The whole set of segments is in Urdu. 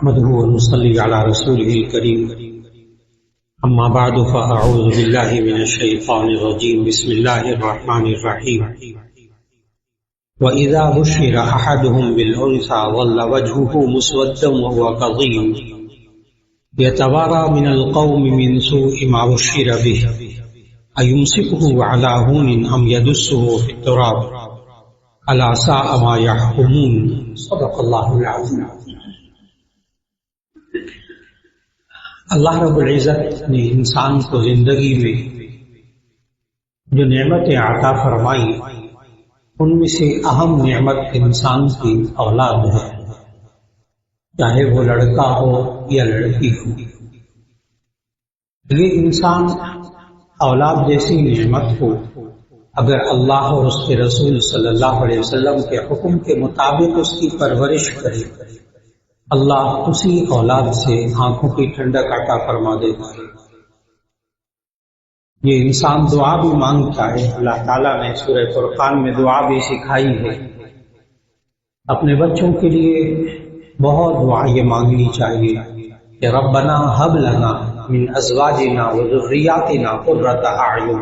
نحمده ونصلي على رسوله الكريم أما بعد فأعوذ بالله من الشيطان الرجيم بسم الله الرحمن الرحيم وإذا بشر أحدهم بالأنثى ظل وجهه مسودا وهو كظيم يتوارى من القوم من سوء ما بشر به أيمسكه على هون أم يدسه في التراب ألا ساء ما يحكمون صدق الله العظيم۔ اللہ رب العزت نے انسان کو زندگی میں جو نعمتیں عطا فرمائی ان میں سے اہم نعمت انسان کی اولاد ہے، چاہے وہ لڑکا ہو یا لڑکی ہو۔ یہ انسان اولاد جیسی نعمت ہو اگر اللہ اور اس کے رسول صلی اللہ علیہ وسلم کے حکم کے مطابق اس کی پرورش کرے، اللہ اسی اولاد سے آنکھوں کی ٹھنڈک عطا فرما دیتا ہے۔ یہ انسان دعا بھی مانگتا ہے، اللہ تعالیٰ نے سورہ فرقان میں دعا بھی سکھائی ہے۔ اپنے بچوں کے لیے بہت دعا یہ مانگنی چاہیے کہ ربنا ہب لنا من ازواجنا وذریاتنا قرۃ اعین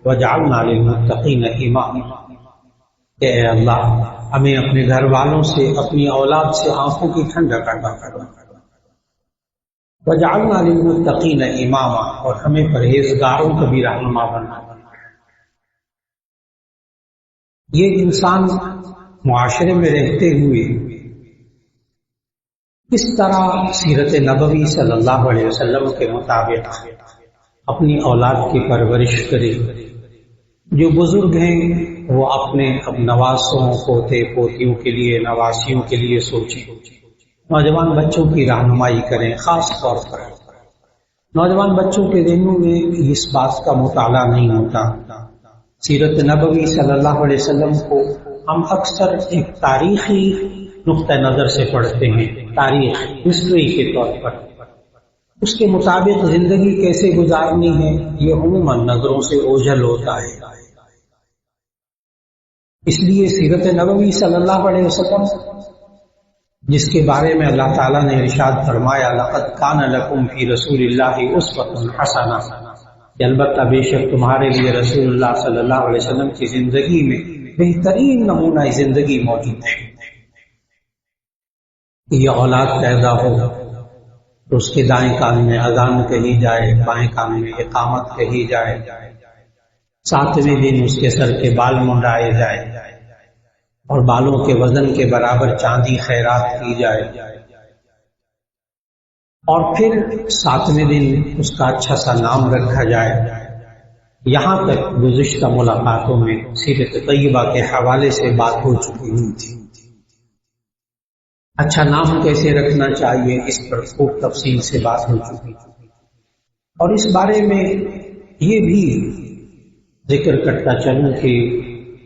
واجعلنا للمتقین اماما، کہ اے اللہ ہمیں اپنے گھر والوں سے، اپنی اولاد سے آنکھوں کی ٹھنڈک عطا فرما، وجعلنا للمتقین اماما، اور ہمیں پرہیزگاروں کا بھی رہنما بنا۔ یہ انسان معاشرے میں رہتے ہوئے کس طرح سیرت نبوی صلی اللہ علیہ وسلم کے مطابق اپنی اولاد کی پرورش کرے۔ جو بزرگ ہیں وہ اپنے اب نواسوں، پوتے پوتیوں کے لیے، نواسیوں کے لیے سوچیں، نوجوان بچوں کی رہنمائی کریں۔ خاص طور پر نوجوان بچوں کے ذہنوں میں اس بات کا مطالعہ نہیں ہوتا۔ سیرت نبوی صلی اللہ علیہ وسلم کو ہم اکثر ایک تاریخی نقطہ نظر سے پڑھتے ہیں، تاریخ، ہسٹری کے طور پر۔ اس کے مطابق زندگی کیسے گزارنی ہے یہ عموماً نظروں سے اوجھل ہوتا ہے۔ اس لیے سیرت نبوی صلی اللہ علیہ وسلم جس کے بارے میں اللہ تعالیٰ نے ارشاد فرمایا لقد کان لکم فی رسول اللہ اسوۃ حسنہ، کہ البتہ بے شک تمہارے لیے رسول اللہ صلی اللہ علیہ وسلم کی زندگی میں بہترین نمونہ زندگی موجود ہے۔ یہ اولاد پیدا ہو تو اس کے دائیں کان میں اذان کہی جائے، بائیں کان میں اقامت کہی جائے، 7ویں دن اس کے سر کے بال منڈائے جائے اور بالوں کے وزن کے برابر چاندی خیرات کی جائے، اور پھر 7ویں دن اس کا اچھا سا نام رکھا جائے۔ یہاں تک گزشتہ ملاقاتوں میں سیرت طیبہ کے حوالے سے بات ہو چکی ہوئی تھی۔ اچھا نام کیسے رکھنا چاہیے اس پر خوب تفصیل سے بات ہو چکی، اور اس بارے میں یہ بھی ذکر کرتا چلوں کہ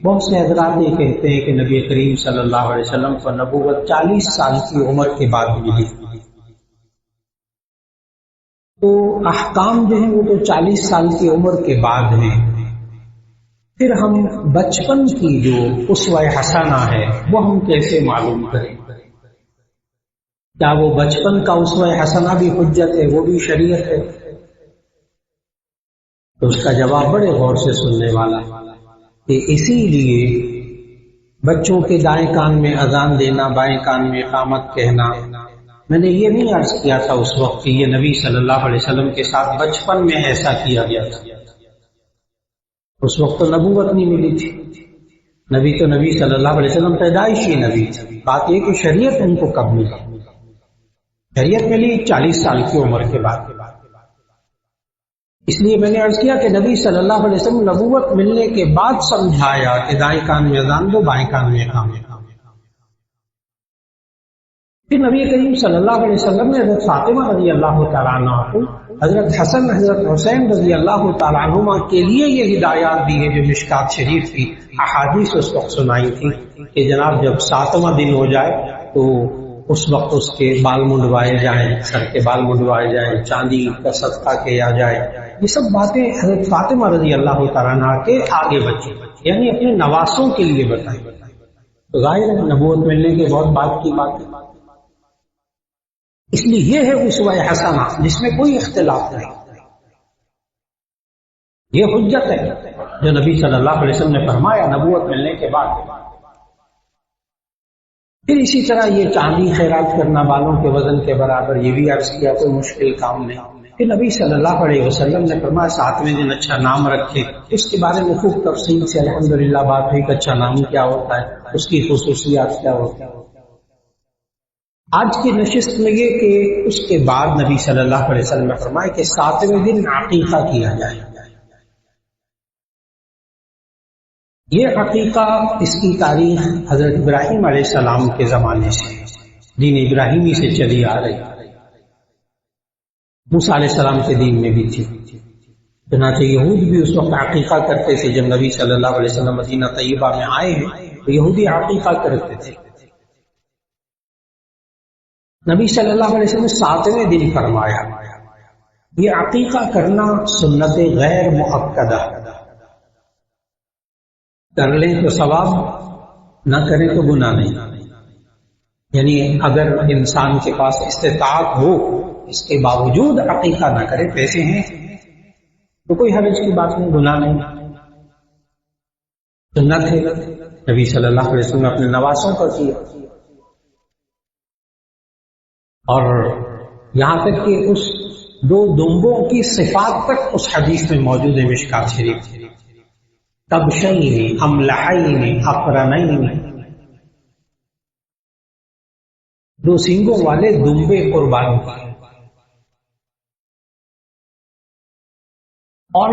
بہت سے حضرات یہ کہتے ہیں کہ نبی کریم صلی اللہ علیہ وسلم کو نبوت 40 سال کی عمر کے بعد ملی، تو احکام جو ہیں وہ تو 40 سال کی عمر کے بعد ہیں۔ پھر ہم بچپن کی جو اسوہ حسنہ ہے وہ ہم کیسے معلوم کریں؟ کیا وہ بچپن کا اسوہ حسنہ بھی حجت ہے، وہ بھی شریعت ہے؟ تو اس کا جواب بڑے غور سے سننے والا کہ اسی لیے بچوں کے دائیں کان میں اذان دینا، بائیں کان میں اقامت کہنا، میں نے یہ نہیں عرض کیا تھا اس وقت کہ یہ نبی صلی اللہ علیہ وسلم کے ساتھ بچپن میں ایسا کیا گیا تھا۔ اس وقت تو نبوت نہیں ملی تھی، نبی تو نبی صلی اللہ علیہ وسلم پیدائشی نبی تھے۔ بات یہ کہ شریعت ان کو کب ملی؟ شریعت ملی 40 سال کی عمر کے بعد۔ اس لیے میں نے عرض کیا کہ نبی صلی اللہ علیہ وسلم نبوت ملنے کے بعد سمجھایا کہ دائیں کان میں اذان دو، بائیں کان میں اقامت۔ پھر نبی کریم صلی اللہ علیہ وسلم نے حضرت فاطمہ رضی اللہ تعالیٰ عنہ کو، حضرت حسن، حضرت حسین رضی اللہ تعالیٰ عنہما کے لیے یہ ہدایات دی ہے جو مشکات شریف کی احادیث اس وقت سنائی تھی کہ جناب جب 7واں دن ہو جائے تو اس وقت اس کے بال منڈوائے جائیں، سر کے بال منڈوائے جائیں، چاندی کا صدقہ کیا جائے۔ یہ سب باتیں حضرت فاطمہ رضی اللہ تعالیٰ عنہ کے آگے بچی، یعنی اپنے نواسوں کے لیے بتائی۔ تو ظاہر ہے نبوت ملنے کے بہت بعد کی بات ہے۔ اس لیے یہ ہے اسوہ حسنہ جس میں کوئی اختلاف نہیں. یہ حجت ہے جو نبی صلی اللہ علیہ وسلم نے فرمایا نبوت ملنے کے بعد. پھر اسی طرح یہ چاندی خیرات کرنا بالوں کے وزن کے برابر، یہ بھی عرض کیا کوئی مشکل کام نہیں. پھر نبی صلی اللہ علیہ وسلم نے فرمایا 7ویں دن اچھا نام رکھے. اس کے بارے میں خوب تفصیل سے الحمدللہ بات ہوئی کہ اچھا نام کیا ہوتا ہے، اس کی خصوصیات کیا ہوتی ہیں. آج کی نشست میں یہ کہ اس کے بعد نبی صلی اللہ علیہ وسلم نے فرمایا کہ 7ویں دن عقیقہ کیا جائے. یہ عقیقہ اس کی تاریخ حضرت ابراہیم علیہ السلام کے زمانے سے دین ابراہیمی سے چلی آ رہی. موسیٰ علیہ السلام کے دین میں بھی تھی. چنانچہ یہود بھی اس وقت عقیقہ کرتے تھے. جب نبی صلی اللہ علیہ وسلم مدینہ طیبہ میں آئے ہیں تو یہودی عقیقہ کرتے تھے. نبی صلی اللہ علیہ وسلم نے 7ویں دن فرمایا. یہ عقیقہ کرنا سنت غیر مؤکدہ، کر لیں تو ثواب، نہ کریں تو گناہ نہیں. یعنی اگر انسان کے پاس استطاعت ہو اس کے باوجود عقیقہ نہ کرے، پیسے ہیں تو کوئی حرج کی بات نہیں، گناہ نہیں، سنت ہے. نبی صلی اللہ علیہ وسلم نے اپنے نواسوں کا کیا. اور یہاں تک کہ اس 2 دمبوں کی صفات تک اس حدیث میں موجود ہے مشکات شریف. کبشین املحین اقرنین، 2 سینگوں والے دمبے قربان کیے. اور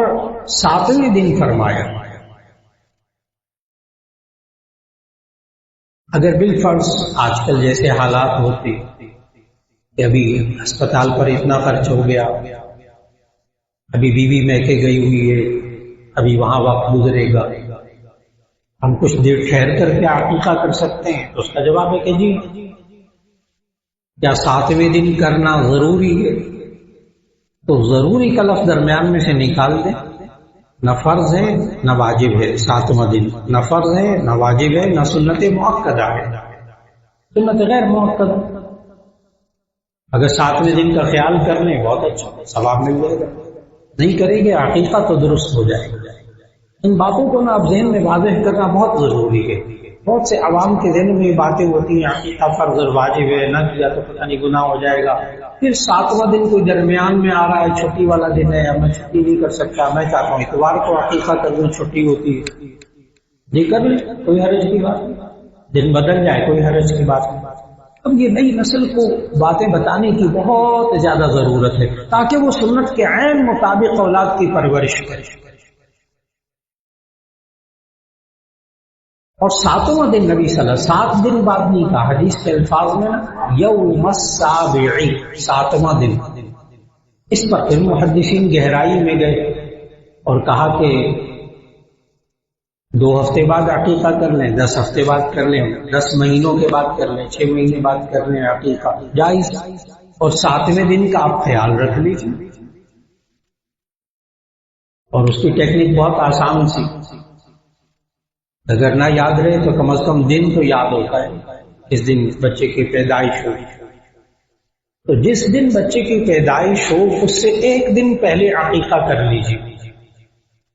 7ویں دن فرمایا اگر بالفرض آج کل جیسے حالات ہوتے کہ ابھی اسپتال پر اتنا خرچ ہو گیا، ابھی بیوی میکے گئی ہوئی ہے، ابھی وہاں وقت گزرے گا، ہم کچھ دیر ٹھہر کر کے عقیقہ کر سکتے ہیں؟ تو اس کا جواب ہے کہ جی. کیا 7ویں دن کرنا ضروری ہے؟ تو ضروری کا لفظ درمیان میں سے نکال دیں. نہ فرض ہے نہ واجب ہے 7واں دن، نہ فرض ہے نہ واجب ہے نہ سنت مؤکدہ ہے. سنت غیر مؤکدہ. اگر 7ویں دن کا خیال کر لیں بہت اچھا، ثواب مل جائے گا. نہیں کریں گے عقیقہ تو درست ہو جائے گا. ان باتوں کو نا اب ذہن میں واضح کرنا بہت ضروری ہے. بہت سے عوام کے ذہن میں یہ باتیں ہوتی ہیں عقیقہ فرض اور واجب ہے، نہ کیا تو پتہ نہیں گناہ ہو جائے گا. پھر 7واں دن کوئی درمیان میں آ رہا ہے، چھٹی والا دن ہے، میں چھٹی نہیں کر سکتا، میں چاہتا ہوں اتوار کو عقیقہ کر لوں، چھٹی ہوتی ہے، جی کر لیں، کوئی حرج کی بات نہیں. دن بدل جائے کوئی حرج کی بات نہیں. اب یہ نئی نسل کو باتیں بتانے کی بہت زیادہ ضرورت ہے تاکہ وہ سنت کے عین مطابق اولاد کی پرورش کرے. اور 7واں دن نبی صلی اللہ علیہ وسلم 7 دن بعد نہیں کہا، حدیث کے الفاظ میں نا یوم السابع، 7واں دن. اس پر پھر محدثین گہرائی میں گئے اور کہا کہ 2 ہفتے بعد عقیقہ کر لیں، 10 ہفتے بعد کر لیں، 10 مہینوں کے بعد کر لیں، 6 مہینے بعد کر لیں عقیقہ جائز. اور 7ویں دن کا آپ خیال رکھ لیجیے. اور اس کی ٹیکنیک بہت آسان سی، اگر نہ یاد رہے تو کم از کم دن تو یاد ہوتا ہے. اس دن بچے کی پیدائش ہو تو جس دن بچے کی پیدائش ہو اس سے 1 دن پہلے عقیقہ کر لیجیے.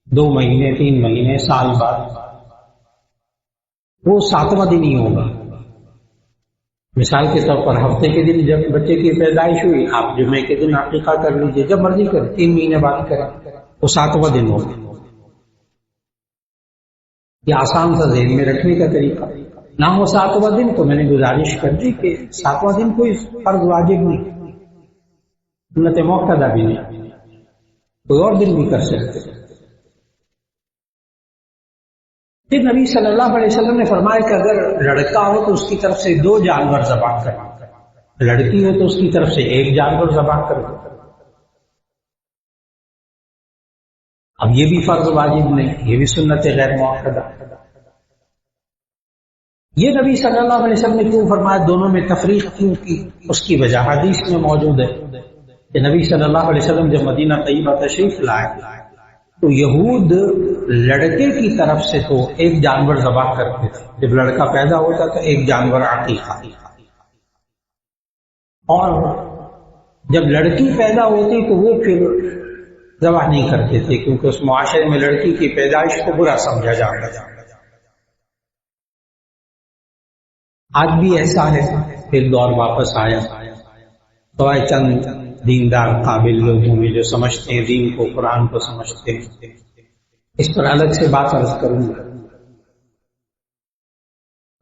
2 مہینے 3 مہینے سال بعد وہ 7واں دن ہی ہوگا. مثال کے طور پر ہفتے کے دن جب بچے کی پیدائش ہوئی، آپ جمعے کے دن عقیقہ کر لیجیے، جب مرضی کریں، 3 مہینے بعد کریں، وہ 7واں دن ہوگا. یہ آسان سا ذہن میں رکھنے کا طریقہ. نہ ہو 7واں دن تو میں نے گزارش کر دی کہ 7واں دن کوئی فرض واجب نہیں، سنت مؤکدہ بھی نہیں، کوئی اور دن بھی کر سکتے. پھر نبی صلی اللہ علیہ وسلم نے فرمایا کہ اگر لڑکا ہو تو اس کی طرف سے 2 جانور ذبح کرنا، لڑکی ہو تو اس کی طرف سے 1 جانور ذبح کرنا. اب یہ بھی فرض واجب نہیں، یہ بھی سنت غیر مؤکدہ. یہ نبی صلی اللہ علیہ وسلم نے کیوں فرمایا، دونوں میں تفریق کیوں کی؟ اس کی وجہ حدیث میں موجود ہے کہ نبی صلی اللہ علیہ وسلم جب مدینہ طیبہ تشریف لائے تو یہود لڑکے کی طرف سے تو 1 جانور ذبح کرتے تھے، جب لڑکا پیدا ہوتا تو 1 جانور عقیقہ. اور جب لڑکی پیدا ہوتی تو وہ پھر ذبح نہیں کرتے تھے، کیونکہ اس معاشرے میں لڑکی کی پیدائش کو برا سمجھا جاتا تھا۔ آج بھی ایسا ہے، پھر دور واپس آیا، سوائے چند دیندار قابل لوگوں میں جو سمجھتے ہیں دین کو، قرآن کو سمجھتے ہیں۔ اس پر الگ سے بات عرض کروں گا۔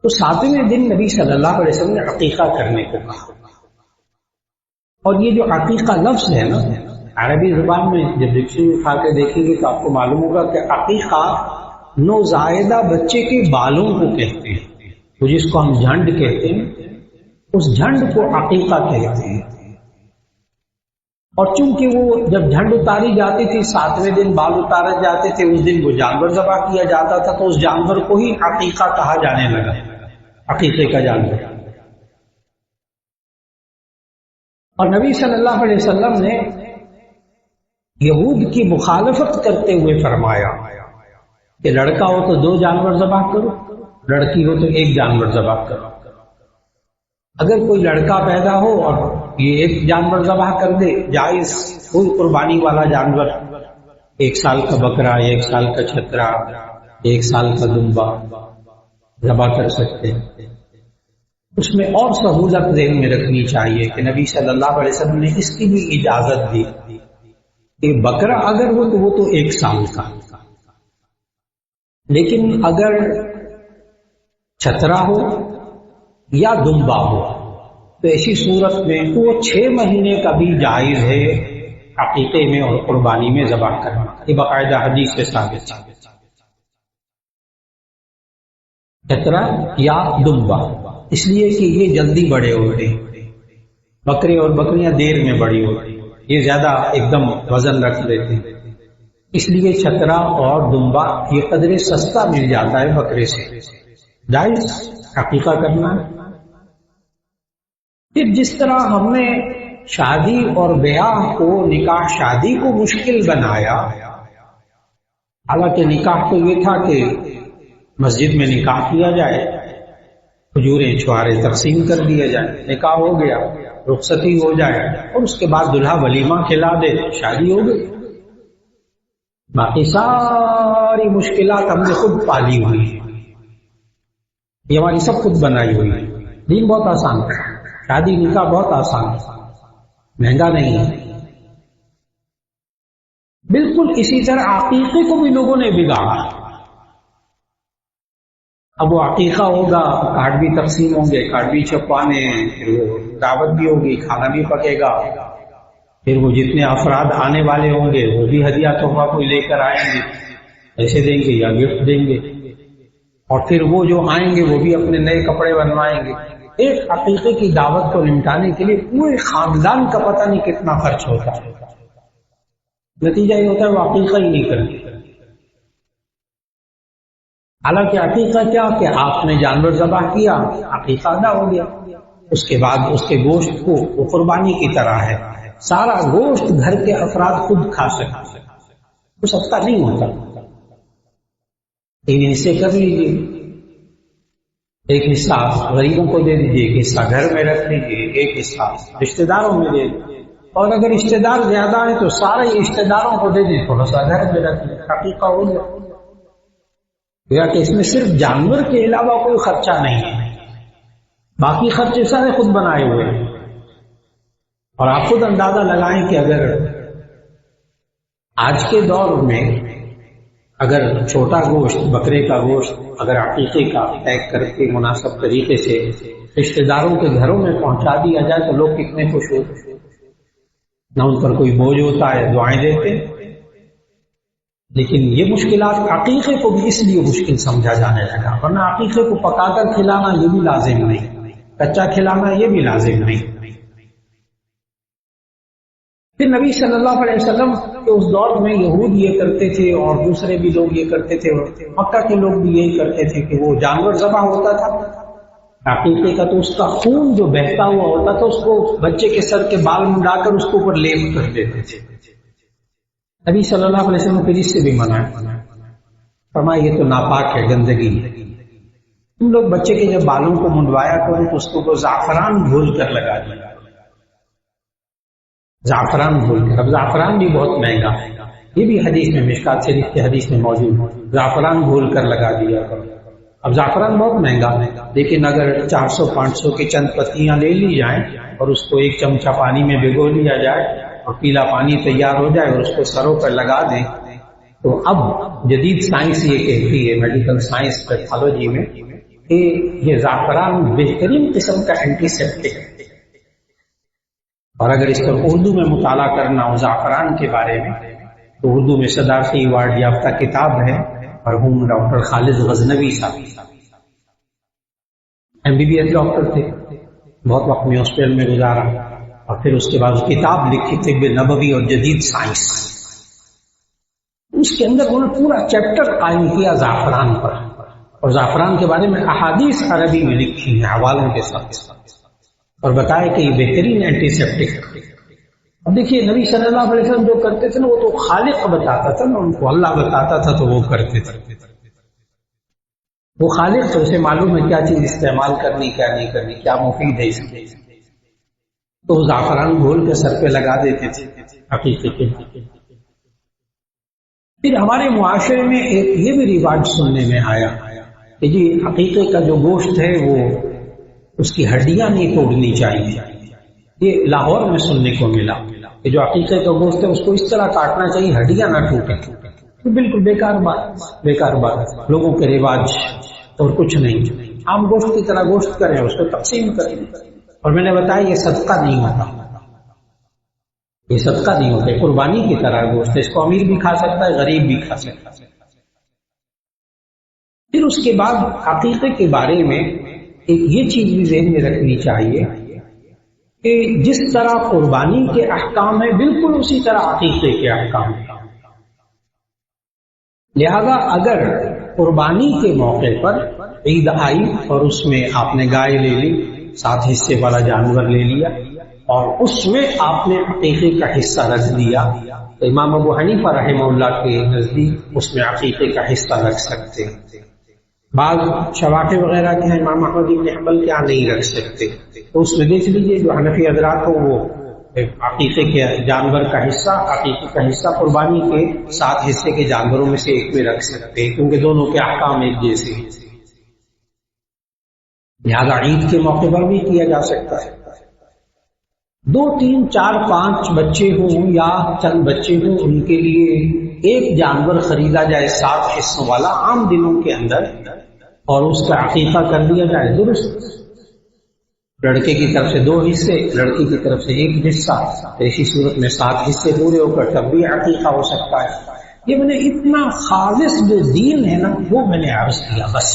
تو 7ویں دن نبی صلی اللہ علیہ وسلم نے عقیقہ کرنے کو کہا، اور یہ جو عقیقہ لفظ ہے نا، عربی زبان میں جب ڈکشنری اٹھا کے دیکھیں گے تو آپ کو معلوم ہوگا کہ عقیقہ نوزائیدہ بچے کے بالوں کو کہتے ہیں، تو جس کو ہم جھنڈ کہتے ہیں، اس جھنڈ کو عقیقہ کہتے ہیں۔ اور چونکہ وہ جب جھنڈ اتاری جاتی تھی 7ویں دن بال اتارے جاتے تھے، اس دن وہ جانور ذبح کیا جاتا تھا، تو اس جانور کو ہی عقیقہ کہا جانے لگا، عقیقے کا جانور۔ اور نبی صلی اللہ علیہ وسلم نے یہود کی مخالفت کرتے ہوئے فرمایا کہ لڑکا ہو تو 2 جانور ذبح کرو، لڑکی ہو تو 1 جانور ذبح کرو۔ اگر کوئی لڑکا پیدا ہو اور یہ 1 جانور ذبح کر دے، جائز، کوئی قربانی والا جانور، 1 سال کا بکرا، 1 سال کا چھترا، 1 سال کا دمبا ذبح کر سکتے ہیں۔ اس میں اور سہولت ذہن میں رکھنی چاہیے کہ نبی صلی اللہ علیہ وسلم نے اس کی بھی اجازت دی کہ بکرا اگر ہو تو وہ تو 1 سال کا، لیکن اگر چھترا ہو یا دمبا ہو تو ایسی صورت میں وہ 6 مہینے کا بھی جائز ہے عقیقے میں اور قربانی میں ذبح کرنا۔ یہ باقاعدہ حدیث سے ثابت ہے، چھترا یا دمبا، اس لیے کہ یہ جلدی بڑے ہوتے ہیں، بکرے اور بکریاں دیر میں بڑی ہوتی ہیں، یہ زیادہ ایک دم وزن رکھ لیتے ہیں، اس لیے چھترا اور دمبا یہ قدرے سستا مل جاتا ہے بکرے سے، جائز عقیقہ کرنا۔ پھر جس طرح ہم نے شادی اور بیاہ کو، نکاح شادی کو مشکل بنایا، حالانکہ نکاح تو یہ تھا کہ مسجد میں نکاح کیا جائے، کھجوریں چھوارے تقسیم کر دیا جائے، نکاح ہو گیا، رخصتی ہو جائے، اور اس کے بعد دلہا ولیمہ کھلا دے، شادی ہو گئی۔ باقی ساری مشکلات ہم نے خود پالی ہوئی ہیں، یہ ہماری سب خود بنائی ہوئی ہے۔ دین بہت آسان ہے، شادی نکاح بہت آسان ہے، مہنگا نہیں ہے۔ بالکل اسی طرح عقیقے کو بھی لوگوں نے بگاڑا۔ اب وہ عقیقہ ہوگا، کارڈ بھی تقسیم ہوں گے، کارڈ بھی چھپوانے ہیں، پھر وہ دعوت بھی ہوگی، کھانا بھی پکے گا، پھر وہ جتنے افراد آنے والے ہوں گے وہ بھی ہدیہ تحفہ کوئی لے کر آئیں گے، پیسے دیں گے یا گفٹ دیں گے، اور پھر وہ جو آئیں گے وہ بھی اپنے نئے کپڑے بنوائیں گے۔ ایک عقیقے کی دعوت کو نمٹانے کے لیے پورے خاندان کا پتہ نہیں کتنا خرچ ہوتا ہے، نتیجہ یہ ہوتا ہے وہ عقیقہ ہی نہیں کرتے۔ حالانکہ عقیقہ کیا کہ آپ نے جانور ذبح کیا، عقیقہ ادا ہو گیا، اس کے بعد اس کے گوشت کو وہ قربانی کی طرح ہے، سارا گوشت گھر کے افراد خود کھا سکتے، وہ صدقہ نہیں ہوتا۔ 3 حصے کر لیجیے، ایک حصہ غریبوں کو دے دیجیے، ایک حصہ گھر میں رکھ لیجیے، ایک حصہ رشتہ داروں میں دے دیجیے، اور اگر رشتہ دار زیادہ ہیں تو سارے رشتہ داروں کو دے دیجیے، تھوڑا سا گھر میں رکھ لیجیے، عقیقہ ہو گیا۔ کہ اس میں صرف جانور کے علاوہ کوئی خرچہ نہیں ہے، باقی خرچے سارے خود بنائے ہوئے ہیں۔ اور آپ خود اندازہ لگائیں کہ اگر آج کے دور میں اگر چھوٹا گوشت، بکرے کا گوشت اگر عقیقے کا پیک کر کے مناسب طریقے سے رشتہ داروں کے گھروں میں پہنچا دیا جائے تو لوگ کتنے خوش ہوتے، نہ ان پر کوئی بوجھ ہوتا ہے، دعائیں دیتے۔ لیکن یہ مشکلات عقیقے کو بھی اس لیے مشکل سمجھا جانے لگا، ورنہ عقیقے کو پکا کر کھلانا یہ بھی لازم نہیں، کچا کھلانا یہ بھی لازم نہیں۔ پھر نبی صلی اللہ علیہ وسلم کے اس دور میں یہود یہ کرتے تھے اور دوسرے بھی لوگ یہ کرتے تھے، مکہ کے لوگ بھی یہی کرتے تھے کہ وہ جانور ذبح ہوتا تھا عقیقے کا تو اس کا خون جو بہتا ہوا ہوتا تھا اس کو بچے کے سر کے بال منڈا کر اس کو اوپر لیپ کر دیتے تھے۔ نبی صلی اللہ علیہ وسلم پھر اس سے بھی منع ہے، فرمایا یہ تو ناپاک ہے، گندگی ہے۔ تم لوگ بچے کے جب بالوں کو منڈوایا کرو تو اس کو زعفران گھول کر لگا دیا، زعفران گھول کر. اب زعفران بھی بہت مہنگا ہے، یہ بھی حدیث میں مشکات شریف کی حدیث میں موجود ہے، زعفران گھول کر لگا دیا کرو. اب زعفران بہت مہنگا ہے، لیکن اگر 400-500 کی چند پتیاں لے لی جائیں اور اس کو ایک چمچہ پانی میں بھگو لیا جائے اور پیلا پانی تیار ہو جائے اور اس کو سروں پر لگا دیں، تو اب جدید سائنس یہ کہتی ہے، میڈیکل سائنس پیتھالوجی میں، کہ یہ زعفران بہترین قسم کا اینٹی سیپٹک ہے. اور اگر اس پر اردو میں مطالعہ کرنا ہو زعفران کے بارے میں تو اردو میں صدارتی ایوارڈ یافتہ کتاب ہے مرحوم ڈاکٹر خالد غزنوی صاحب، MBBS ڈاکٹر تھے، بہت وقت میں ہاسپٹل میں گزارا، اور پھر اس کے بعد کتاب لکھی طب نبوی اور جدید سائنس. اس کے اندر انہوں نے پورا چیپٹر قائم کیا زعفران پر، اور زعفران کے بارے میں احادیث عربی میں لکھی ہیں حوالوں کے ساتھ، اور بتایا کہ یہ بہترین اینٹی سیپٹک ہے. اب دیکھیے نبی صلی اللہ علیہ وسلم جو کرتے تھے نا، وہ تو خالق بتاتا تھا نا، ان کو اللہ بتاتا تھا تو وہ کرتے تھے. وہ خالق تو اسے معلوم ہے کیا چیز استعمال کرنی کیا نہیں کرنی، کیا مفید ہے اس کے، تو زعفران گھول کے سر پہ لگا دیتے تھے عقیقے کے. پھر ہمارے معاشرے میں ایک یہ بھی رواج سننے میں آیا کہ جی عقیقے کا جو گوشت ہے وہ اس کی ہڈیاں نہیں توڑنی چاہیے. یہ لاہور میں سننے کو ملا کہ جو عقیقے کا گوشت ہے اس کو اس طرح کاٹنا چاہیے ہڈیاں نہ ٹوٹیں. بالکل بیکار بات، لوگوں کے رواج اور کچھ نہیں. عام گوشت کی طرح گوشت کریں، اس کو تقسیم کریں. اور میں نے بتایا یہ صدقہ نہیں ہوتا، یہ صدقہ نہیں ہوتا، قربانی کی طرح گوشت ہے، اس کو امیر بھی کھا سکتا ہے، غریب بھی کھا سکتا ہے. پھر اس کے بعد عقیقے کے بارے میں ایک یہ چیز بھی ذہن میں رکھنی چاہیے کہ جس طرح قربانی کے احکام ہیں بالکل اسی طرح عقیقے کے احکام ہیں. لہذا اگر قربانی کے موقع پر عید آئی اور اس میں آپ نے گائے لے لی، 7 حصے والا جانور لے لیا، اور اس میں آپ نے عقیقے کا حصہ رکھ دیا، تو امام ابو حنیفہ رحمہ اللہ کے نزدیک اس میں عقیقے کا حصہ رکھ سکتے ہیں. بعض شواٹے وغیرہ کے ہیں امام احمد بن حنبل کیا نہیں رکھ سکتے، تو اس میں دیکھ لیجیے جو حنفی حضرات ہو وہ عقیقے کے جانور کا حصہ، عقیقے کا حصہ قربانی کے 7 حصے کے جانوروں میں سے ایک میں رکھ سکتے ہیں، کیونکہ دونوں کے احکام ایک جیسے ہیں. لہذا عید کے موقع پر بھی کیا جا سکتا ہے. 2 3 4 5 بچے ہوں یا چند بچے ہوں، ان کے لیے ایک جانور خریدا جائے 7 حصوں والا عام دنوں کے اندر، اور اس کا عقیقہ کر دیا جائے درست. لڑکے کی طرف سے 2 حصے، لڑکی کی طرف سے 1 حصہ، ایسی صورت میں 7 حصے پورے ہو کر تب بھی عقیقہ ہو سکتا ہے. یہ میں نے اتنا خالص جو دین ہے نا وہ میں نے عرض کیا بس.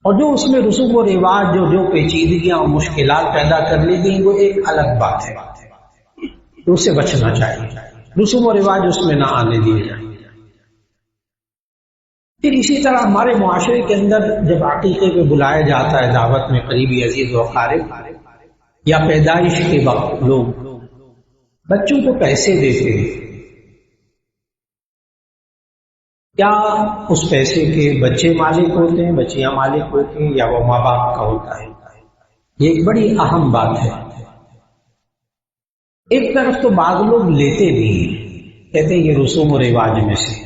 اور جو اس میں رسوم و رواج جو پیچیدگیاں اور مشکلات پیدا کر لی گئی وہ ایک الگ بات ہے، تو اس سے بچنا چاہیے. رسوم و رواج اس میں نہ آنے دیے جائیں. پھر اسی طرح ہمارے معاشرے کے اندر جب عقیقے پہ بلایا جاتا ہے دعوت میں قریبی عزیز و اقارب، یا پیدائش کے وقت لوگ بچوں کو پیسے دیتے ہیں، کیا اس پیسے کے بچے مالک ہوتے ہیں، بچیاں مالک ہوتے ہیں، یا وہ ماں باپ کا ہوتا ہے؟ یہ ایک بڑی اہم بات ہے. ایک طرف تو بعض لوگ لیتے بھی ہیں، کہتے ہیں یہ رسوم و رواج میں سے.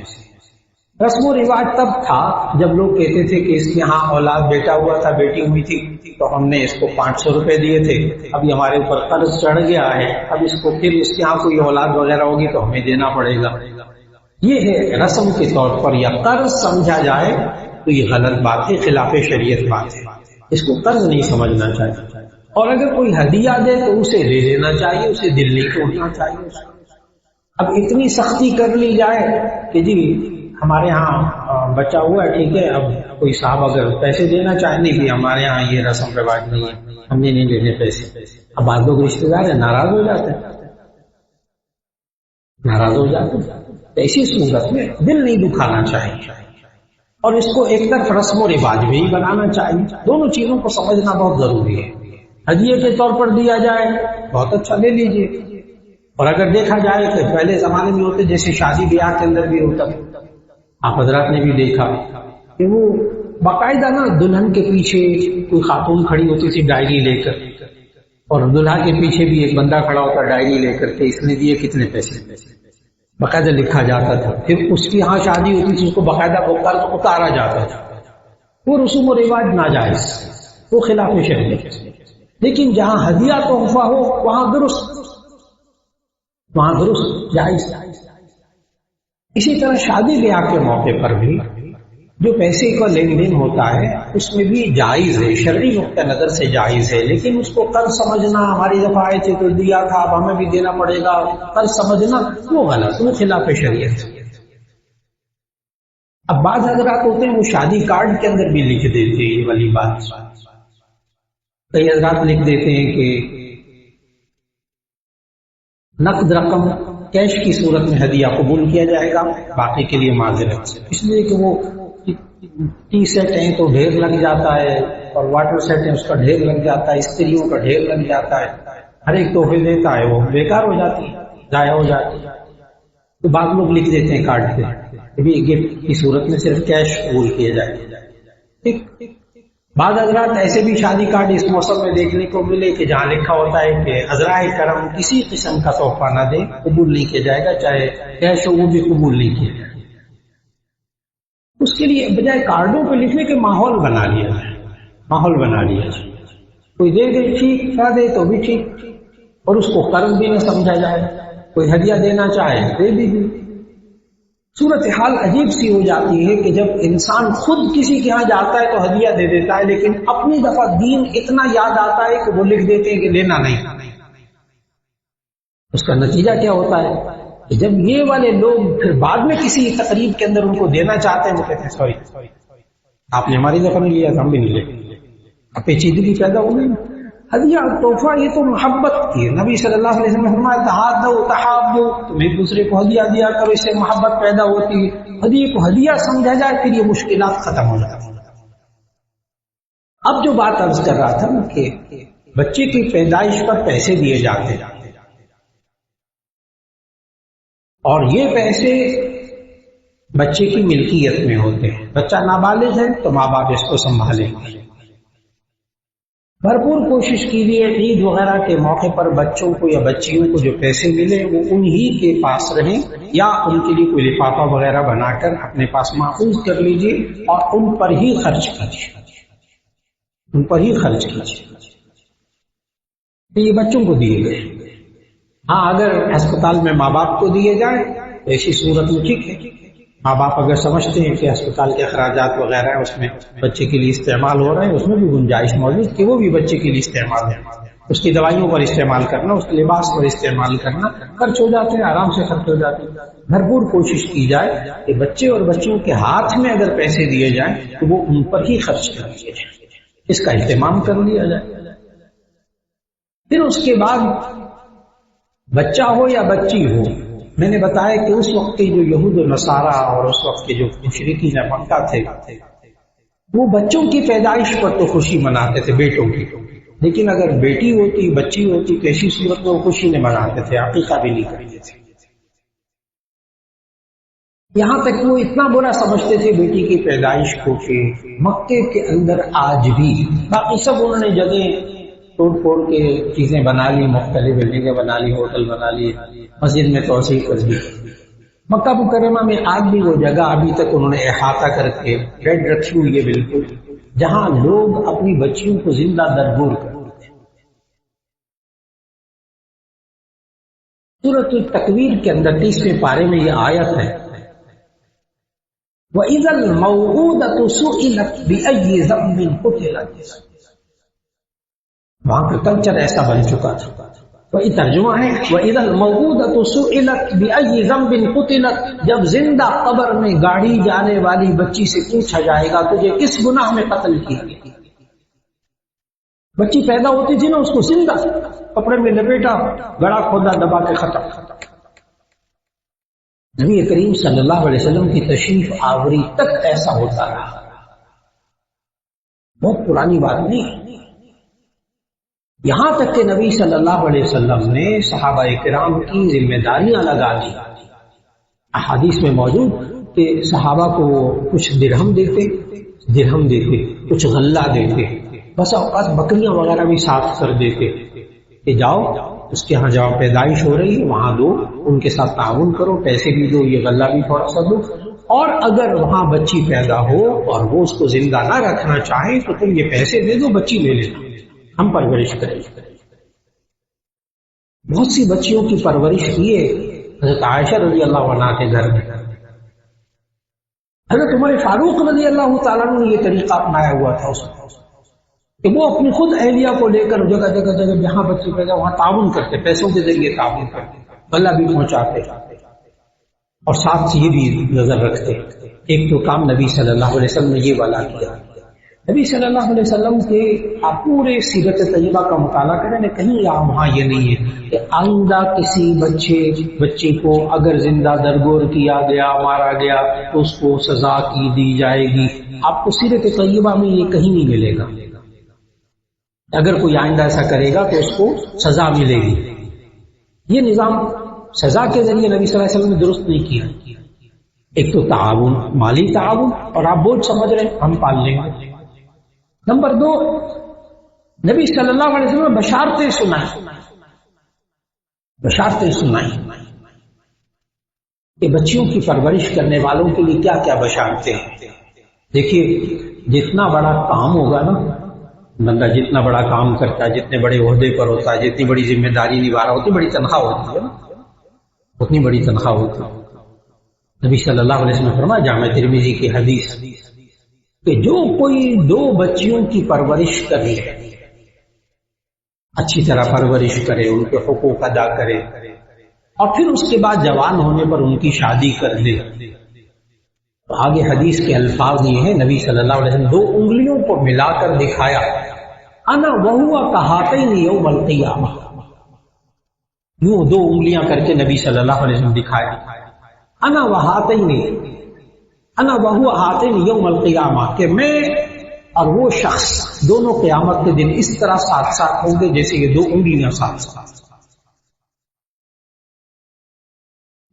رسم و رواج تب تھا جب لوگ کہتے تھے کہ اس کے ہاں اولاد بیٹا ہوا تھا، بیٹی ہوئی تھی، تو ہم نے اس کو 500 روپے دیے تھے، اب یہ ہمارے اوپر قرض چڑھ گیا ہے، اب اس کو پھر اس کے ہاں کوئی اولاد وغیرہ ہوگی تو ہمیں دینا پڑے گا. یہ ہے رسم کے طور پر یا قرض سمجھا جائے تو یہ غلط بات ہے، خلاف شریعت بات ہے. اس کو قرض نہیں سمجھنا چاہیے. اور اگر کوئی ہدیہ دے تو اسے لے لینا چاہیے، اسے دل نہیں توڑنا چاہیے. اب اتنی سختی کر لی جائے کہ جی ہمارے ہاں بچہ ہوا ہے ٹھیک ہے، اب کوئی صاحب اگر پیسے دینا چاہیں نہیں بھی ہمارے ہاں یہ رسم رواج نہیں ہے، ہم نے نہیں لینے پیسے. اب بعض لوگ رشتے دار ہیں ناراض ہو جاتے ہیں، ایسی صورت میں دل نہیں دکھانا چاہیے اور اس کو ایک طرف رسم و رواج بھی بنانا چاہیے. دونوں چیزوں کو سمجھنا بہت ضروری ہے. ہدیے کے طور پر دیا جائے بہت اچھا، لے لیجیے. اور اگر دیکھا جائے کہ پہلے زمانے میں ہوتے جیسے شادی بیاہ کے اندر بھی ہوتا، آپ حضرات نے بھی دیکھا کہ وہ باقاعدہ نا دلہن کے پیچھے کوئی خاتون کھڑی ہوتی تھی ڈائری لے کر، اور دلہا کے پیچھے بھی ایک بندہ کھڑا ہوتا ڈائری لے کر کے، اس نے دیے کتنے پیسے، باقاعدہ لکھا جاتا تھا. پھر اس کی یہاں شادی ہوتی تھی، اس کو باقاعدہ وہ قرض اتارا جاتا تھا. وہ رسوم و رواج ناجائز، وہ خلاف شریعت. لیکن جہاں ہدیہ تحفہ ہو وہاں درست جائز. اسی طرح شادی بیاہ کے موقع پر بھی جو پیسے کا لین دین ہوتا ہے اس میں بھی جائز ہے، شرعی نقطہ نظر سے جائز ہے. لیکن اس کو قرض سمجھنا، ہماری دفعہ آئے تھے تو دیا تھا اب ہمیں بھی دینا پڑے گا، قرض سمجھنا وہ غلط، وہ خلاف شریعت. اب بعض حضرات ہوتے ہیں وہ شادی کارڈ کے اندر بھی لکھ دیتے ہیں یہ والی بات. کئی حضرات لکھ دیتے ہیں کہ نقد رقم کیش کی صورت میں ہدیہ قبول کیا جائے گا، باقی کے لیے معذرت سے. اس لیے کہ وہ ٹی سیٹ ہیں تو ڈھیر لگ جاتا ہے، اور واٹر سیٹ ہے اس کا ڈھیر لگ جاتا ہے، استریوں کا ڈھیر لگ جاتا ہے، ہر ایک تحفے دیتا ہے وہ بیکار ہو جاتی ہے، ضائع ہو جاتی ہے. تو بعض لوگ لکھ دیتے ہیں کارڈ پہ بھی گفٹ کی صورت میں صرف کیش قبول کیا جائے. بعض حضرات ایسے بھی شادی کارڈ اس موسم میں دیکھنے کو ملے کہ جہاں لکھا ہوتا ہے کہ عذرائے کرم کسی قسم کا تحفہ نہ دے، قبول نہیں کیا جائے گا، چاہے کیش ہو وہ بھی قبول نہیں کیا جائے گا. اس کے لیے بجائے کارڈوں پہ لکھنے کے ماحول بنا لیا جائے. کوئی دے دے ٹھیک، نہ دے تو بھی ٹھیک، اور اس کو قرض بھی نہ سمجھا جائے. کوئی ہدیہ دینا چاہے دے بھی دے. صورتحال عجیب سی ہو جاتی ہے کہ جب انسان خود کسی کے ہاں جاتا ہے تو ہدیہ دے دیتا ہے، لیکن اپنی دفعہ دین اتنا یاد آتا ہے کہ وہ لکھ دیتے ہیں کہ لینا نہیں. اس کا نتیجہ کیا ہوتا ہے کہ جب یہ والے لوگ پھر بعد میں کسی تقریب کے اندر ان کو دینا چاہتے ہیں، وہ کہتے ہیں سوری آپ نے ہماری دفعہ نہیں لیا، ہم بھی نہیں لے. اب پیچیدگی پیدا ہو گئی. ہدیہ تحفہ یہ تو محبت کی ہے. نبی صلی اللہ علیہ وسلم نے فرمایا تحادوا تحابوا، تم ایک دوسرے کو ہدیہ دیا کرو، اس سے محبت پیدا ہوتی ہے. ہدیہ کو ہدیہ سمجھا جائے پھر یہ مشکلات ختم ہو جاتی. اب جو بات عرض کر رہا تھا کہ بچے کی پیدائش پر پیسے دیے جاتے ہیں، اور یہ پیسے بچے کی ملکیت میں ہوتے ہیں. بچہ نابالغ ہے تو ماں باپ اس کو سنبھالیں گے. بھرپور کوشش کیجیے عید وغیرہ کے موقع پر بچوں کو یا بچیوں کو جو پیسے ملے وہ انہی کے پاس رہیں، یا ان کے لیے کوئی لفافہ وغیرہ بنا کر اپنے پاس محفوظ کر لیجیے اور ان پر ہی خرچ کیجیے. تو یہ بچوں کو دیے گئے. ہاں اگر ہسپتال میں ماں باپ کو دیے جائیں تو ایسی صورت میں ٹھیک ہے. ماں باپ اگر سمجھتے ہیں کہ ہسپتال کے اخراجات وغیرہ ہیں اس میں بچے کے لیے استعمال ہو رہے ہیں، اس میں بھی گنجائش موجود کہ وہ بھی بچے کے لیے استعمال ہے. اس کی دوائیوں پر استعمال کرنا، اس کے لباس پر استعمال کرنا، خرچ ہو جاتے ہیں، آرام سے خرچ ہو جاتے ہیں. بھرپور کوشش کی جائے کہ بچے اور بچوں کے ہاتھ میں اگر پیسے دیے جائیں تو وہ ان پر ہی خرچ کر دیے جائیں، اس کا اہتمام کر لیا جائے. پھر اس کے بعد بچہ ہو یا بچی ہو، میں نے بتایا کہ اس وقت کے جو یہود و نصارہ اور اس وقت کے جو مشرکین مکہ تھے وہ بچوں کی پیدائش پر تو خوشی مناتے تھے، بیٹوں کی. لیکن اگر بیٹی ہوتی، بچی ہوتی تو ایسی صورت میں وہ خوشی نہیں مناتے تھے، عقیقہ بھی نہیں کرتے تھے. یہاں تک وہ اتنا برا سمجھتے تھے بیٹی کی پیدائش کو کہ مکے کے اندر آج بھی باقی سب انہوں نے جگہیں توڑ پھوڑ کے چیزیں بنا لی، مختلف بلڈنگیں بنا لی، ہوٹل بنا لی، مسجد میں توسیع کر دی. مکہ مکرمہ میں آج بھی وہ جگہ ابھی تک انہوں نے احاطہ کر کے ریڈ رکھی ہوئی ہے بالکل، جہاں لوگ اپنی بچیوں کو زندہ درگور کرتے ہیں. سورۃ التکویر کے اندر 30ویں پارے میں یہ آیت ہے وَإِذَا الْمَوْءُودَةُ سُئِلَتْ بِأَيِّ ذَنبٍ قُتِلَتْ. وہاں کا کلچر ایسا بن چکا تھا. تو یہ ترجمہ ہے وَإِذَا الْمَوْءُودَةُ سُئِلَتْ بِأَيِّ ذَنبٍ قُتِلَتْ. جب زندہ قبر میں گاڑی جانے والی بچی سے پوچھا جائے گا تجھے کس گناہ میں قتل کیا گیا. بچی پیدا ہوتی تھی نا، اس کو زندہ کپڑے میں لپیٹا، گڑا کھودا، دبا کے ختم. نبی کریم صلی اللہ علیہ وسلم کی تشریف آوری تک ایسا ہوتا رہا. بہت پرانی بات نہیں. یہاں تک کہ نبی صلی اللہ علیہ وسلم نے صحابہ کرام کی ذمہ داریاں لگا دی. احادیث میں موجود کہ صحابہ کو کچھ درہم دیتے، کچھ غلہ دیتے، بس اوقات بکریاں وغیرہ بھی صاف کر دیتے. کہ جاؤ اس کے ہاں جہاں پیدائش ہو رہی ہے وہاں دو، ان کے ساتھ تعاون کرو، پیسے بھی دو، یہ غلہ بھی تھوڑا سا دو، اور اگر وہاں بچی پیدا ہو اور وہ اس کو زندہ نہ رکھنا چاہیں تو تم یہ پیسے دے دو، بچی لے لینا، ہم پرورش کریں گے۔ بہت سی بچیوں کی پرورش کی ہے حضرت عائشہ رضی اللہ عنہا کے گھر میں۔ حضرت عمر فاروق رضی اللہ تعالیٰ نے یہ طریقہ اپنایا ہوا تھا اس میں کہ وہ اپنی خود اہلیہ کو لے کر جگہ جگہ جگہ جہاں بچے پیدا وہاں تعاون کرتے، پیسوں کے ذریعے تعاون کرتے، غلہ بھی پہنچاتے، اور ساتھ یہ بھی نظر رکھتے۔ ایک تو کام نبی صلی اللہ علیہ وسلم نے یہ والا کیا، نبی صلی اللہ علیہ وسلم کے آپ پورے سیرت طیبہ کا مطالعہ کریں، کہیں یہاں وہاں یہ نہیں ہے کہ آئندہ کسی بچے کو اگر زندہ درگور کیا گیا، مارا گیا تو اس کو سزا کی دی جائے گی۔ آپ کو سیرت طیبہ میں یہ کہیں نہیں ملے گا، اگر کوئی آئندہ ایسا کرے گا تو اس کو سزا ملے گی۔ یہ نظام سزا کے ذریعے نبی صلی اللہ علیہ وسلم نے درست نہیں کیا۔ ایک تو تعاون، مالی تعاون، اور آپ بوجھ سمجھ رہے ہیں ہم پال لیں گے۔ نمبر دو، نبی صلی اللہ علیہ وسلم نے بشارتیں سنائیں کہ بچیوں کی پرورش کرنے والوں کے لیے کیا کیا بشارتیں ہیں۔ دیکھیے جتنا بڑا کام ہوگا نا، بندہ جتنا بڑا کام کرتا ہے، جتنے بڑے عہدے پر ہوتا ہے، جتنی بڑی ذمہ داری نبھا رہا اتنی بڑی تنخواہ ہوتی ہے، اتنی بڑی تنخواہ ہوتی ہے۔ نبی صلی اللہ علیہ وسلم نے فرمایا جامع ترمذی کی حدیث کہ جو کوئی دو بچیوں کی پرورش کرے، اچھی طرح پرورش کرے، ان کے حقوق ادا کرے، اور پھر اس کے بعد جوان ہونے پر ان کی شادی کر دے، تو آگے حدیث کے الفاظ یہ ہیں، نبی صلی اللہ علیہ وسلم دو انگلیوں کو ملا کر دکھایا، انا وہوا کہاتین یوم القیامہ، یوں دو انگلیاں کر کے نبی صلی اللہ علیہ وسلم دکھایا، انا وہوا ہاتین یوم القیامہ، کہ میں اور وہ شخص دونوں قیامت کے دن اس طرح ساتھ ساتھ ہوں گے جیسے یہ دو انگلیاں ساتھ ساتھ۔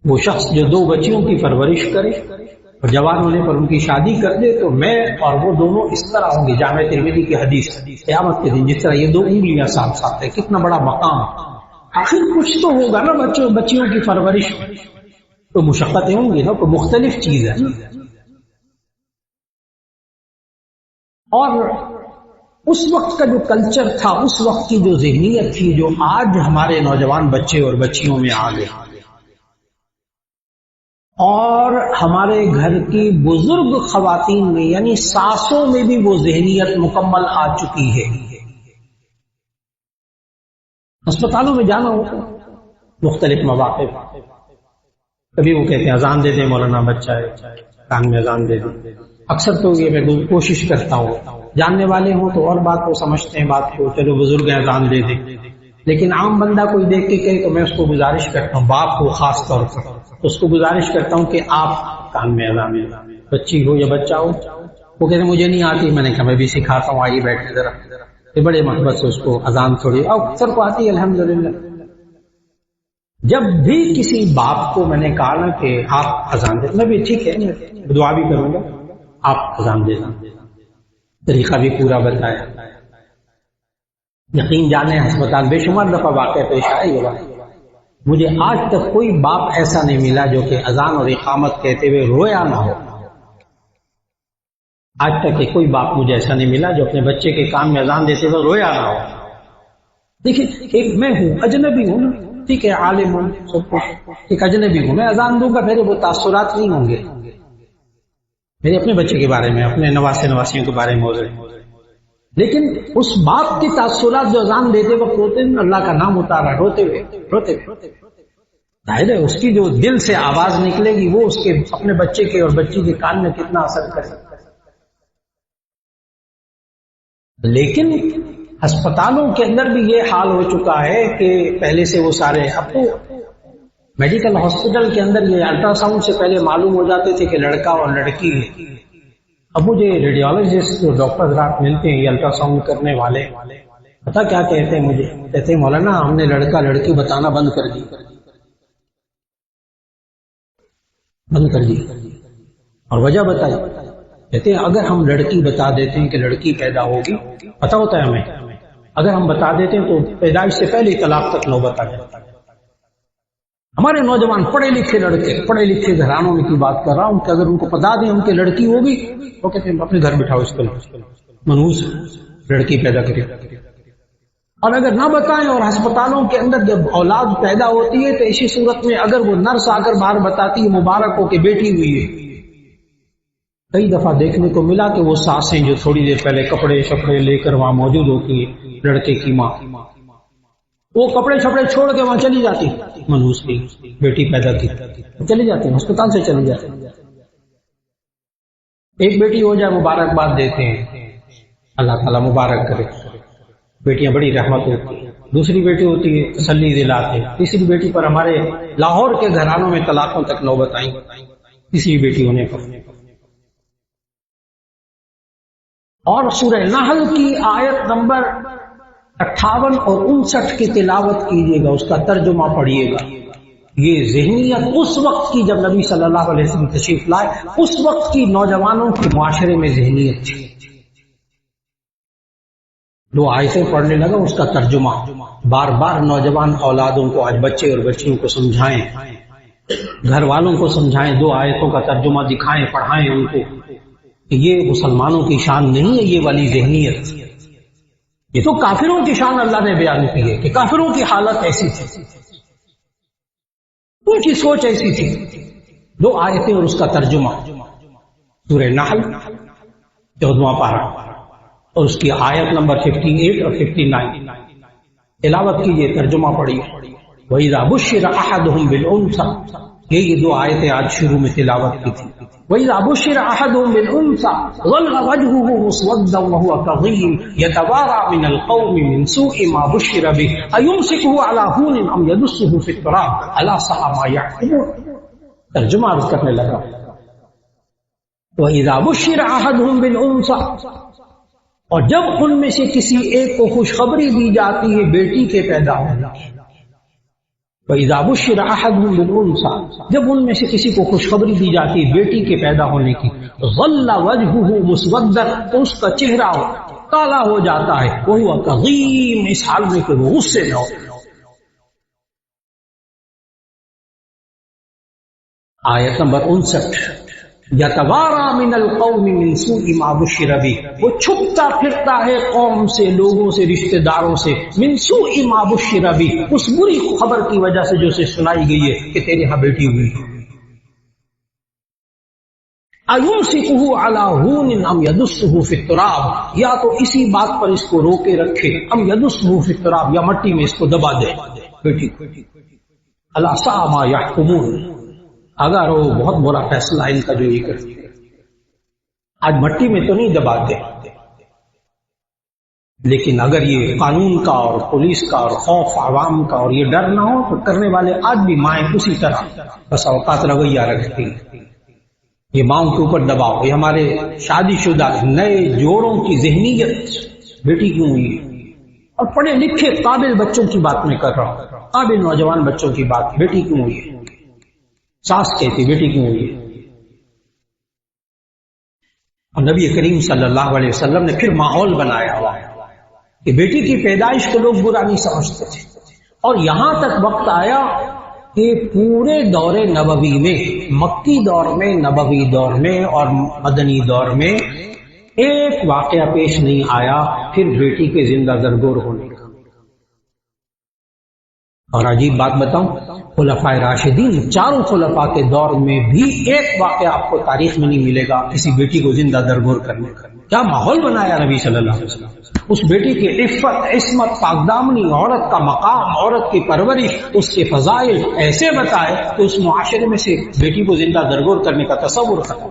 وہ شخص جو دو بچیوں کی پرورش کرے اور جوان ہونے پر ان کی شادی کر دے تو میں اور وہ دونوں اس طرح ہوں گے، جامع ترمذی کی حدیث، قیامت کے دن جس طرح یہ دو انگلیاں ساتھ ساتھ ہے۔ کتنا بڑا مقام! آخر کچھ تو ہوگا نا بچیوں کی پرورش، تو مشقتیں ہوں گی نا، تو مختلف چیز ہے۔ اور اس وقت کا جو کلچر تھا، اس وقت کی جو ذہنیت تھی، جو آج ہمارے نوجوان بچے اور بچیوں میں آ گئے، اور ہمارے گھر کی بزرگ خواتین میں یعنی ساسوں میں بھی وہ ذہنیت مکمل آ چکی ہے۔ اسپتالوں میں جانا ہوتا مختلف مواقع، کبھی وہ کہتے ہیں اذان دے دیں مولانا، بچہ ہے کان میں اذان دے دیں۔ اکثر تو یہ میں کوشش کرتا ہوں، جاننے والے ہوں تو اور بات کو سمجھتے ہیں، بات کو چلو بزرگ ہیں اذان دے دیں، لیکن عام بندہ کوئی دیکھ کے کہے تو میں اس کو گزارش کرتا ہوں، باپ کو خاص طور پر اس کو گزارش کرتا ہوں کہ آپ کان میں اذان دیں، بچی ہو یا بچہ ہو۔ وہ کہتے ہیں مجھے نہیں آتی، میں نے کہا میں بھی سکھاتا ہوں، آئیے بیٹھے ذرا، بڑے محبت سے اس کو اذان تھوڑی اکثر کو آتی ہے الحمدللہ۔ جب بھی کسی باپ کو میں نے کہا نا کہ آپ اذان دیں، میں بھی ٹھیک ہے دعا بھی کروں گا، آپ اذان دے دیں، طریقہ بھی پورا بتایا۔ یقین جانے ہسپتال بے شمار دفعہ واقع پیش آئے یہ بات، مجھے آج تک کوئی باپ ایسا نہیں ملا جو کہ اذان اور اقامت کہتے ہوئے رویا نہ ہو۔ آج تک کہ کوئی باپ مجھے ایسا نہیں ملا جو اپنے بچے کے کان میں اذان دیتے ہوئے رویا نہ ہو۔ دیکھیں ایک میں ہوں، اجنبی ہوں نا، ٹھیک ہے عالم ہوں سب کچھ، ایک اجنبی ہوں، میں اذان دوں گا میرے وہ تاثرات نہیں ہوں گے میرے اپنے بچے کے بارے میں، اپنے نواسیوں کے بارے میں ہو رہے، لیکن اس باپ کے تاثرات جو اذان دیتے وقت ہوتے ہیں اللہ کا نام اتارا روتے ہوئے ظاہر ہے اس کی جو دل سے آواز نکلے گی وہ اس کے اپنے بچے کے اور بچی کے کان میں کتنا اثر کرے۔ لیکن ہسپتالوں کے اندر بھی یہ حال ہو چکا ہے کہ پہلے سے وہ سارے، اب تو میڈیکل ہاسپٹل کے اندر یہ الٹرا ساؤنڈ سے پہلے معلوم ہو جاتے تھے کہ لڑکا اور لڑکی ہے۔ اب مجھے ریڈیولوجسٹ جو ڈاکٹر حضرات ملتے ہیں یہ الٹرا ساؤنڈ کرنے والے، پتہ کیا کہتے ہیں مجھے، کہتے ہیں مولانا ہم نے لڑکا لڑکی بتانا بند کر دی اور وجہ بتائی، کہتے ہیں اگر ہم لڑکی بتا دیتے ہیں کہ لڑکی پیدا ہوگی، پتہ ہوتا ہے ہمیں اگر ہم بتا دیتے ہیں تو پیدائش سے پہلے طلاق تک نوبت آ جاتا ہے۔ ہمارے نوجوان پڑھے لکھے لڑکے، پڑھے لکھے گھرانوں میں کی بات کر رہا ہوں، کہ اگر ان کو بتا دیں ان کی لڑکی ہوگی تو کہتے ہیں اپنے گھر بٹھاؤ اس کو، منحوس لڑکی پیدا کرے۔ اور اگر نہ بتائیں اور ہسپتالوں کے اندر جب اولاد پیدا ہوتی ہے تو اسی صورت میں اگر وہ نرس آ کر باہر بتاتی ہے مبارک ہو کہ بیٹی ہوئی ہے، کئی دفعہ دیکھنے کو ملا کہ وہ ساسیں جو تھوڑی دیر پہلے کپڑے شپڑے لے کر وہاں موجود ہوتی ہے لڑکے کی ماں، وہ کپڑے شپڑے چھوڑ کے وہاں چلی جاتی، منحوس کی بیٹی پیدا کی، چلی جاتی ہیں ہسپتال سے چلی جاتی ہیں۔ ایک بیٹی ہو جائے مبارکباد دیتے ہیں، اللہ تعالیٰ مبارک کرے، بیٹیاں بڑی رحمت ہوتی ہیں۔ دوسری بیٹی ہوتی ہے تسلی دلاتے، تیسری بیٹی پر ہمارے لاہور کے گھرانوں میں طلاقوں تک نوبت آئی تیسری بیٹی ہونے پر۔ اور سورہ نحل کی آیت نمبر 58 اور 59 کی تلاوت کیجیے گا، اس کا ترجمہ پڑھیے گا۔ یہ ذہنیت اس وقت کی جب نبی صلی اللہ علیہ وسلم تشریف لائے، اس وقت کی نوجوانوں کے معاشرے میں ذہنیت تھی۔ دو آیتیں پڑھنے لگا، اس کا ترجمہ بار بار نوجوان اولادوں کو، آج بچے اور بچیوں کو سمجھائیں، گھر والوں کو سمجھائیں، دو آیتوں کا ترجمہ دکھائیں، پڑھائیں ان کو کہ یہ مسلمانوں کی شان نہیں ہے یہ والی ذہنیت، یہ تو کافروں کی شان اللہ نے بیان کی ہے کہ کافروں کی حالت ایسی تھی، ان کی سوچ ایسی تھی۔ دو آیتیں اور اس کا ترجمہ، سورہ نحل 14واں پارہ اور اس کی آیت نمبر 58 اور 59 تلاوت کیجیے، ترجمہ پڑھیے۔ وَإِذَا بُشِّرَ أَحَدُهُمْ بِالْأُنثَىٰ، یہ دو آیتیں آج شروع میں تلاوت کی تھی۔ وَإِذَا بُشِّرَ أَحَدُهُمْ بِالْأُنثَىٰ ظَلَّ وَجْهُهُ مُسْوَدًّا وَهُوَ كَظِيمٌ يَتَوَارَىٰ مِنَ الْقَوْمِ مِنْ سُوءِ مَا بُشِّرَ بِهِ أَيُمْسِكُهُ عَلَىٰ هُونٍ أَمْ يَدُسُّهُ فِي التُّرَابِ أَلَا سَاءَ مَا يَحْكُمُونَ۔ ترجمہ عرض کرنے لگا، وَإِذَا بُشِّرَ أَحَدُهُمْ بِالْأُنثَىٰ، اور جب ان میں سے کسی ایک کو خوشخبری دی جاتی ہے بیٹی کے پیدا ہونے کی، وَإِذَا بُشِّرَ أَحَدُهُمْ بِالْأُنثَىٰ، جب ان میں سے کسی کو خوشخبری دی جاتی ہے بیٹی کے پیدا ہونے کی، ظَلَّ وَجْهُهُ مُسْوَدًّا، تو اس کا چہرہ کالا ہو جاتا ہے، وَهُوَ كَظِيمٌ، اس حال میں کہ وہ غصے میں ہو۔ آیت نمبر 59، یتوارا من القوم من سوء ما بشر به، وہ چھپتا پھرتا ہے قوم سے، لوگوں سے، رشتہ داروں سے، من سوء ما بشر به، اس بری خبر کی وجہ سے جو اسے سنائی گئی ہے کہ تیرے ہاں بیٹی ہوئی ہے۔ ایمسکہ علی ہون ام یدسہ فی التراب، یا تو اسی بات پر اس کو روکے رکھے، ام یدسہ فی التراب، یا مٹی میں اس کو دبا دے بیٹی کو۔ الا ساء ما یحکمون، اگر وہ بہت برا فیصلہ ان کا جو یہ کرتی ہے، آج مٹی میں تو نہیں دباتے، لیکن اگر یہ قانون کا اور پولیس کا اور خوف عوام کا اور یہ ڈر نہ ہو تو کرنے والے آج بھی مائیں اسی طرح بس اوقات رویہ رکھتی ہیں، یہ ماؤں کے اوپر دباؤ۔ یہ ہمارے شادی شدہ نئے جوڑوں کی ذہنیت، بیٹی کیوں ہوئی ہے، اور پڑھے لکھے قابل بچوں کی بات میں کر رہا ہوں، قابل نوجوان بچوں کی بات، بیٹی کیوں ہوئی ہے، ساس کہتی بیٹی کیوں ہوئی ہے۔ اور نبی کریم صلی اللہ علیہ وسلم نے پھر ماحول بنایا ہوا کہ بیٹی کی پیدائش کو لوگ برا نہیں سمجھتے تھے، اور یہاں تک وقت آیا کہ پورے دور نبوی میں، مکی دور میں، نبوی دور میں اور مدنی دور میں ایک واقعہ پیش نہیں آیا پھر بیٹی کے زندہ درگور ہونے کا۔ اور عجیب بات بتاؤں، خلفائے راشدین، چاروں خلفاء کے دور میں بھی ایک واقعہ آپ کو تاریخ میں نہیں ملے گا کسی بیٹی کو زندہ درگور کرنے کا۔ کیا ماحول بنایا نبی صلی اللہ علیہ وسلم، اس بیٹی کی عفت، عصمت، پاکدامنی، عورت کا مقام، عورت کی پرورش، اس کے فضائل ایسے بتائے کہ اس معاشرے میں سے بیٹی کو زندہ درگور کرنے کا تصور ختم۔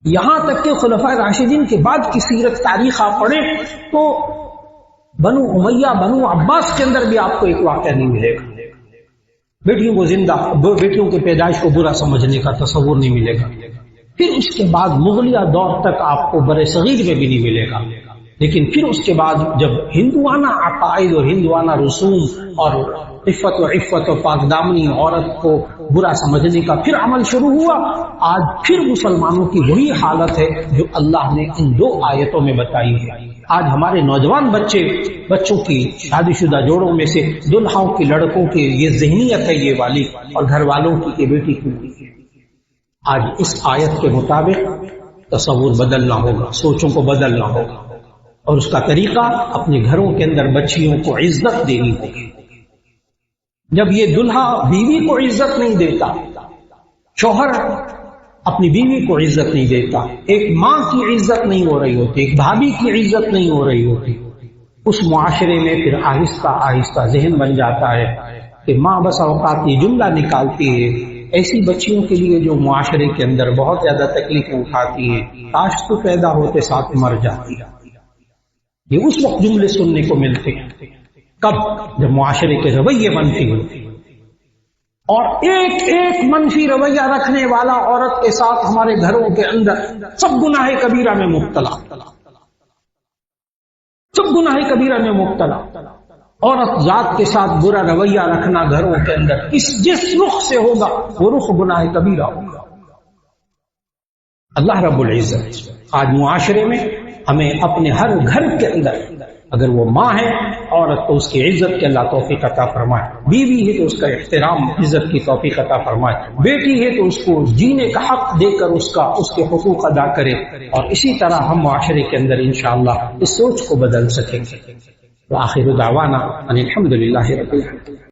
یہاں تک کہ خلفائے راشدین کے بعد کی سیرت تاریخ آپ پڑھیں تو بنو امیہ، بنو عباس کے اندر بھی آپ کو ایک واقعہ نہیں ملے گا، بیٹیوں کو زندہ، بیٹیوں کی پیدائش کو برا سمجھنے کا تصور نہیں ملے گا۔ پھر اس کے بعد مغلیہ دور تک آپ کو برے صغیر میں بھی نہیں ملے گا، لیکن پھر اس کے بعد جب ہندوانہ عقائد اور ہندوانہ رسوم اور عفت و پاکدامنی عورت کو برا سمجھنے کا پھر عمل شروع ہوا. آج پھر مسلمانوں کی وہی حالت ہے جو اللہ نے ان 2 آیتوں میں بتائی ہے. آج ہمارے نوجوان بچوں کی شادی شدہ جوڑوں میں سے دلہاؤں کی لڑکوں کی یہ ذہنیت ہے یہ والی، اور گھر والوں کی کہ بیٹی کی. آج اس آیت کے مطابق تصور بدلنا ہوگا، سوچوں کو بدلنا ہوگا، اور اس کا طریقہ اپنے گھروں کے اندر بچیوں کو عزت دینی ہوگی. جب یہ دلہا بیوی کو عزت نہیں دیتا، شوہر اپنی بیوی کو عزت نہیں دیتا، ایک ماں کی عزت نہیں ہو رہی ہوتی، ایک بھابھی کی عزت نہیں ہو رہی ہوتی، اس معاشرے میں پھر آہستہ آہستہ ذہن بن جاتا ہے کہ ماں بس اوقات یہ جملہ نکالتی ہے ایسی بچیوں کے لیے جو معاشرے کے اندر بہت زیادہ تکلیفیں اٹھاتی ہیں، کاش تو پیدا ہوتے ساتھ مر جاتی. یہ اس وقت جملے سننے کو ملتے ہیں کب؟ جب معاشرے کے رویے منفی ہوتے ہیں، اور ایک ایک منفی رویہ رکھنے والا عورت کے ساتھ ہمارے گھروں کے اندر سب گناہ کبیرہ میں مبتلا، سب گناہ کبیرہ میں مبتلا. عورت ذات کے ساتھ برا رویہ رکھنا گھروں کے اندر جس رخ سے ہوگا وہ رخ گناہ کبیرہ ہوگا. اللہ رب العزت آج معاشرے میں ہمیں اپنے ہر گھر کے اندر اگر وہ ماں ہے عورت تو اس کی عزت کے اللہ توفیق عطا فرمائے، بیوی ہے تو اس کا احترام عزت کی توفیق عطا فرمائے، بیٹی ہے تو اس کو جینے کا حق دے کر اس کے حقوق ادا کرے، اور اسی طرح ہم معاشرے کے اندر انشاءاللہ اس سوچ کو بدل سکیں گے. وآخر دعوانا ان الحمد للہ رب العالمین.